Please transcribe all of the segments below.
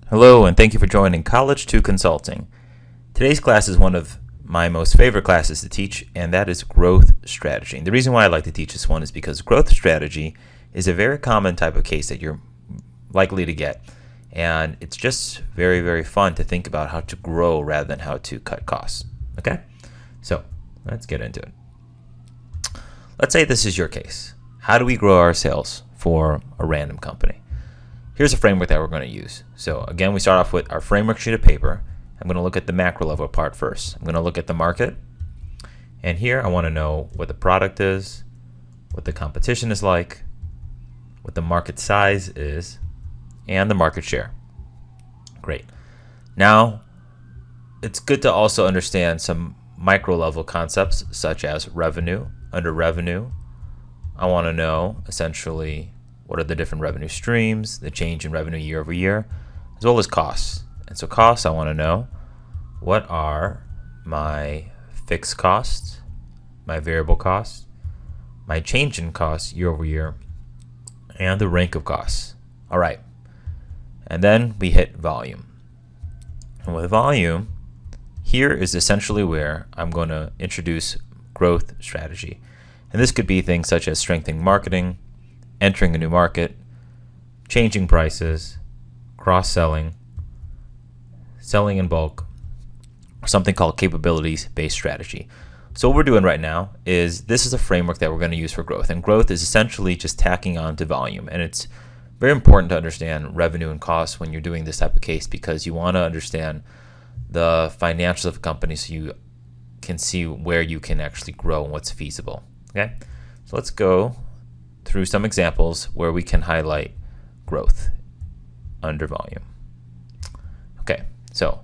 Hello, and thank you for joining College 2 Consulting. Today's class is one of my most favorite classes to teach, and that is growth strategy. And the reason why I like to teach this one is because growth strategy is a very common type of case that you're likely to get. And it's just very, very fun to think about how to grow rather than how to cut costs. Okay? So, let's get into it. Let's say this is your case. How do we grow our sales for a random company? Here's a framework that we're going to use. So again, we start off with our framework sheet of paper. I'm going to look at the macro level part first. I'm going to look at the market. And here I want to know what the product is, what the competition is like, what the market size is, and the market share. Great. Now, it's good to also understand some micro level concepts such as revenue. Under revenue, I want to know essentially what are the different revenue streams, the change in revenue year over year, as well as costs. And so costs, I want to know what are my fixed costs, my variable costs, my change in costs year over year, and the rank of costs. All right. And then we hit volume. And with volume, here is essentially where I'm going to introduce growth strategy. And this could be things such as strengthening marketing, entering a new market, changing prices, cross-selling, selling in bulk, or something called capabilities-based strategy. So what we're doing right now is this is a framework that we're going to use for growth. And growth is essentially just tacking on to volume. And it's very important to understand revenue and costs when you're doing this type of case because you want to understand the financials of a company so you can see where you can actually grow and what's feasible. Okay, so let's go through some examples where we can highlight growth under volume. Okay, so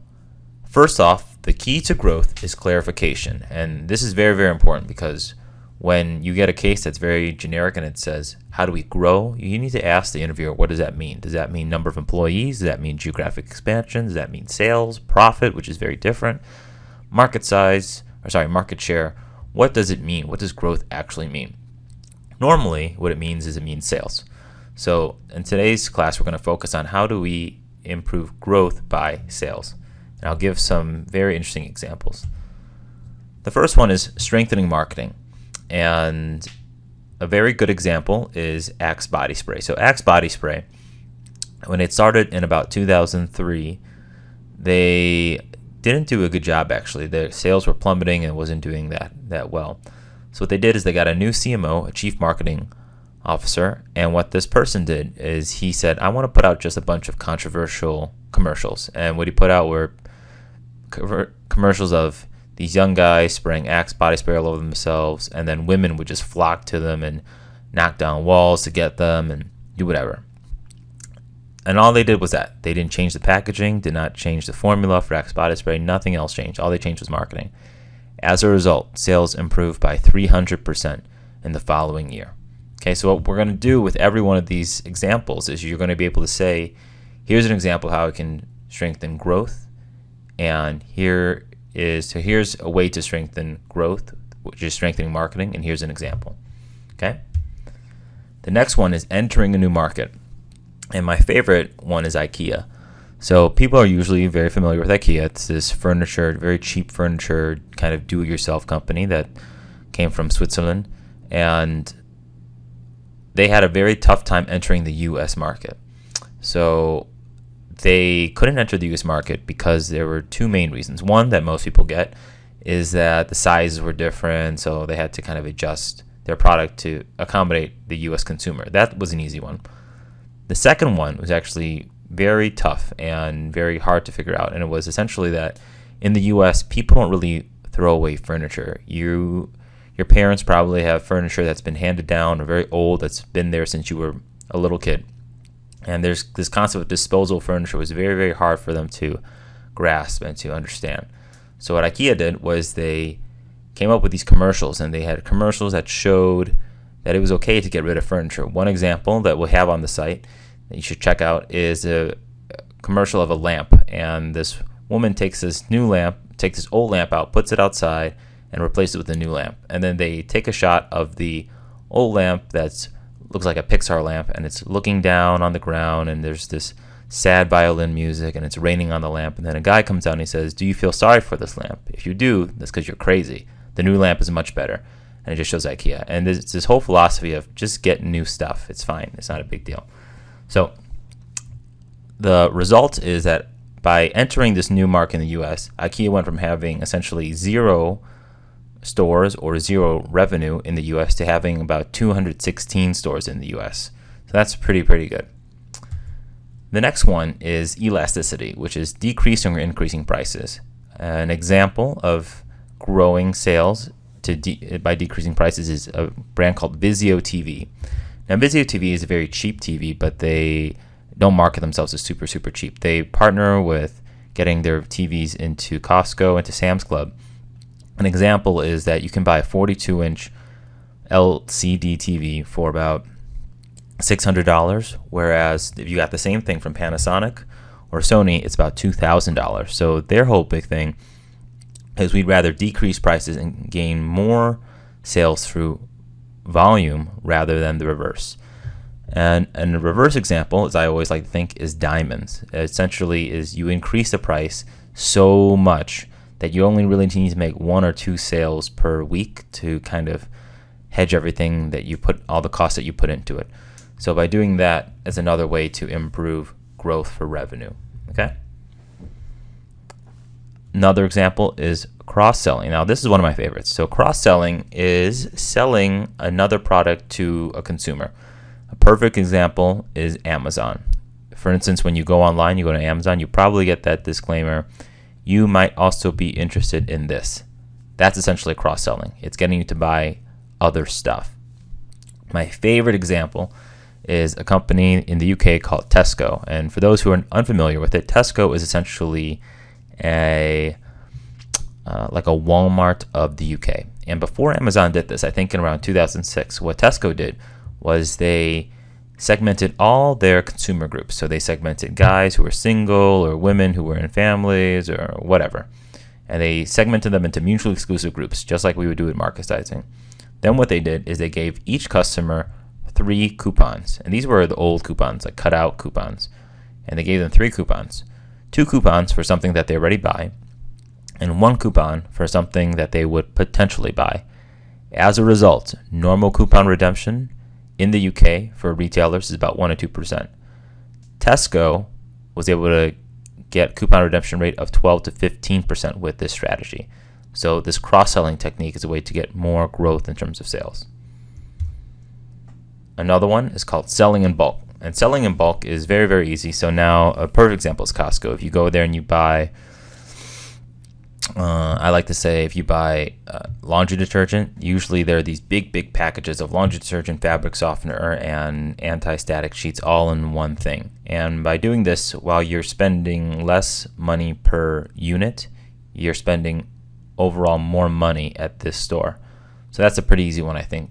first off, the key to growth is clarification. And this is very, very important because when you get a case that's very generic and it says, how do we grow? You need to ask the interviewer, what does that mean? Does that mean number of employees? Does that mean geographic expansion? Does that mean sales, profit, which is very different? Market size, market share. What does it mean? What does growth actually mean? Normally, what it means is it means sales. So in today's class, we're going to focus on how do we improve growth by sales. And I'll give some very interesting examples. The first one is strengthening marketing. And a very good example is Axe Body Spray. So Axe Body Spray, when it started in about 2003, they didn't do a good job actually. Their sales were plummeting and wasn't doing that well. So what they did is they got a new CMO, a chief marketing officer, and what this person did is he said, I want to put out just a bunch of controversial commercials. And what he put out were commercials of these young guys spraying Axe body spray all over themselves, and then women would just flock to them and knock down walls to get them and do whatever. And all they did was that. They didn't change the packaging, did not change the formula for Axe body spray, nothing else changed. All they changed was marketing. As a result, sales improved by 300% in the following year. Okay, so what we're going to do with every one of these examples is you're going to be able to say, here's an example how it can strengthen growth, and here's a way to strengthen growth, which is strengthening marketing, and here's an example. Okay? The next one is entering a new market. And my favorite one is IKEA. So people are usually very familiar with IKEA. It's this furniture, very cheap furniture, kind of do-it-yourself company that came from Switzerland. And they had a very tough time entering the U.S. market. So they couldn't enter the U.S. market because there were two main reasons. One that most people get is that the sizes were different, so they had to kind of adjust their product to accommodate the U.S. consumer. That was an easy one. The second one was actually very tough and very hard to figure out, and it was essentially that in the U.S., people don't really throw away furniture. Your parents probably have furniture that's been handed down or very old that's been there since you were a little kid. And there's this concept of disposable furniture was very, very hard for them to grasp and to understand. So what IKEA did was they came up with these commercials, and they had commercials that showed that it was okay to get rid of furniture. One example that we'll have on the site that you should check out is a commercial of a lamp. And this woman takes this old lamp out, puts it outside, and replaces it with a new lamp. And then they take a shot of the old lamp that's looks like a Pixar lamp, and it's looking down on the ground, and there's this sad violin music and it's raining on the lamp, and then a guy comes out and he says, do you feel sorry for this lamp? If you do, that's because you're crazy. The new lamp is much better. And it just shows IKEA. And there's this whole philosophy of just get new stuff. It's fine. It's not a big deal. So the result is that by entering this new market in the US, IKEA went from having essentially 0 stores or 0 revenue in the US to having about 216 stores in the US. So that's pretty good. The next one is elasticity, which is decreasing or increasing prices. An example of growing sales by decreasing prices is a brand called Vizio TV. Now, Vizio TV is a very cheap TV, but they don't market themselves as super cheap. They partner with getting their TVs into Costco, into Sam's Club. An example is that you can buy a 42-inch LCD TV for about $600, whereas if you got the same thing from Panasonic or Sony, it's about $2,000. So their whole big thing is we'd rather decrease prices and gain more sales through volume rather than the reverse. And the reverse example, as I always like to think, is diamonds. Essentially is you increase the price so much that you only really need to make 1 or 2 sales per week to kind of hedge everything that you put, all the costs that you put into it. So by doing that is another way to improve growth for revenue. Okay? Another example is cross-selling. Now, this is one of my favorites. So cross-selling is selling another product to a consumer. A perfect example is Amazon. For instance, when you go online, you go to Amazon, you probably get that disclaimer, you might also be interested in this. That's essentially cross-selling. It's getting you to buy other stuff. My favorite example is a company in the UK called Tesco. And for those who are unfamiliar with it, Tesco is essentially like a Walmart of the UK. And before Amazon did this, I think in around 2006, what Tesco did was they segmented all their consumer groups. So they segmented guys who were single or women who were in families or whatever. And they segmented them into mutually exclusive groups, just like we would do with marketizing. Then what they did is they gave each customer 3 coupons. And these were the old coupons, like cutout coupons. And they gave them 3 coupons. 2 coupons for something that they already buy, and 1 coupon for something that they would potentially buy. As a result, normal coupon redemption in the UK for retailers is about 1 or 2%. Tesco was able to get coupon redemption rate of 12 to 15% with this strategy. So this cross-selling technique is a way to get more growth in terms of sales. Another one is called selling in bulk. And selling in bulk is very easy. So now a perfect example is Costco. If you go there and you buy, I like to say if you buy laundry detergent, usually there are these big packages of laundry detergent, fabric softener, and anti-static sheets all in one thing. And by doing this, while you're spending less money per unit, you're spending overall more money at this store. So that's a pretty easy one, I think,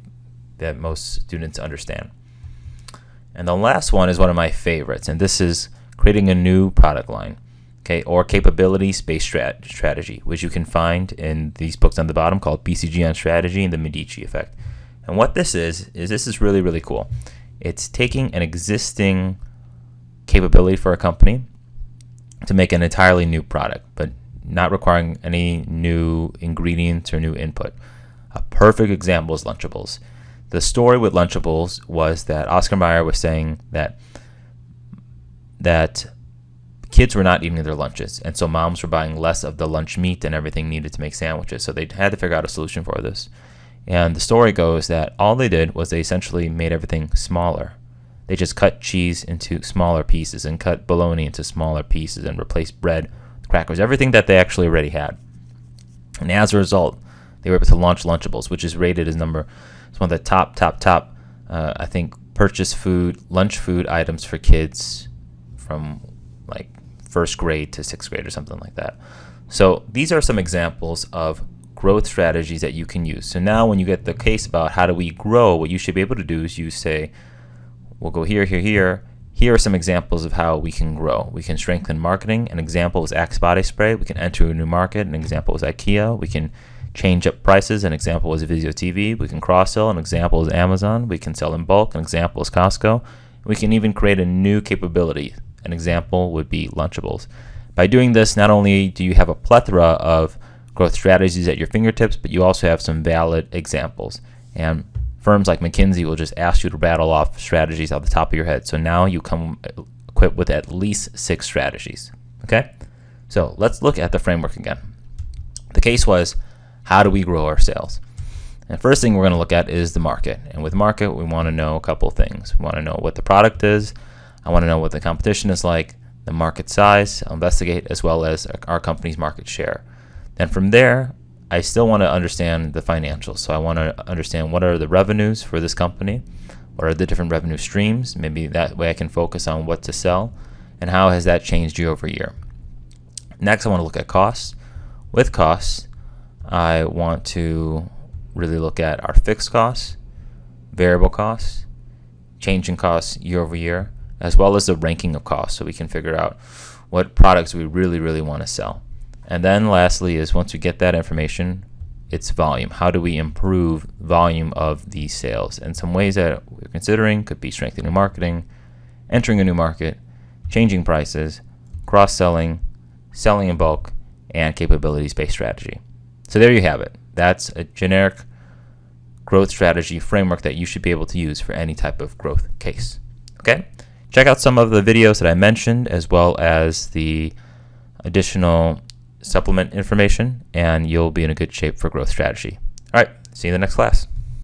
that most students understand. And the last one is one of my favorites, and this is creating a new product line, okay, or capabilities-based strategy, which you can find in these books on the bottom called BCG on Strategy and the Medici Effect. And what this is this is really cool. It's taking an existing capability for a company to make an entirely new product, but not requiring any new ingredients or new input. A perfect example is Lunchables. The story with Lunchables was that Oscar Mayer was saying that kids were not eating their lunches, and so moms were buying less of the lunch meat and everything needed to make sandwiches. So they had to figure out a solution for this. And the story goes that all they did was they essentially made everything smaller. They just cut cheese into smaller pieces and cut bologna into smaller pieces and replaced bread with crackers, everything that they actually already had. And as a result, they were able to launch Lunchables, which is rated as it's one of the top, I think, purchase lunch food items for kids from like 1st grade to 6th grade or something like that. So these are some examples of growth strategies that you can use. So now when you get the case about how do we grow, what you should be able to do is you say, we'll go here. Here are some examples of how we can grow. We can strengthen marketing. An example is Axe Body Spray. We can enter a new market. An example is IKEA. We can change up prices. An example is Vizio TV. We can cross-sell. An example is Amazon. We can sell in bulk. An example is Costco. We can even create a new capability An example would be Lunchables. By doing this, not only do you have a plethora of growth strategies at your fingertips, but you also have some valid examples. And firms like McKinsey will just ask you to rattle off strategies off the top of your head. So now you come equipped with at least 6 strategies. Okay? So let's look at the framework again. The case was, how do we grow our sales? And first thing we're going to look at is the market. And with market, we want to know a couple of things. We want to know what the product is. I want to know what the competition is like, the market size, I'll investigate, as well as our company's market share. Then from there, I still want to understand the financials. So I want to understand what are the revenues for this company, what are the different revenue streams. Maybe that way I can focus on what to sell and how has that changed year over year. Next, I want to look at costs. With costs, I want to really look at our fixed costs, variable costs, changing costs year over year, as well as the ranking of costs, so we can figure out what products we really want to sell. And then lastly is, once we get that information, it's volume. How do we improve volume of these sales? And some ways that we're considering could be strengthening marketing, entering a new market, changing prices, cross-selling, selling in bulk, and capabilities-based strategy. So there you have it. That's a generic growth strategy framework that you should be able to use for any type of growth case. Okay? Check out some of the videos that I mentioned, as well as the additional supplement information, and you'll be in a good shape for growth strategy. All right, see you in the next class.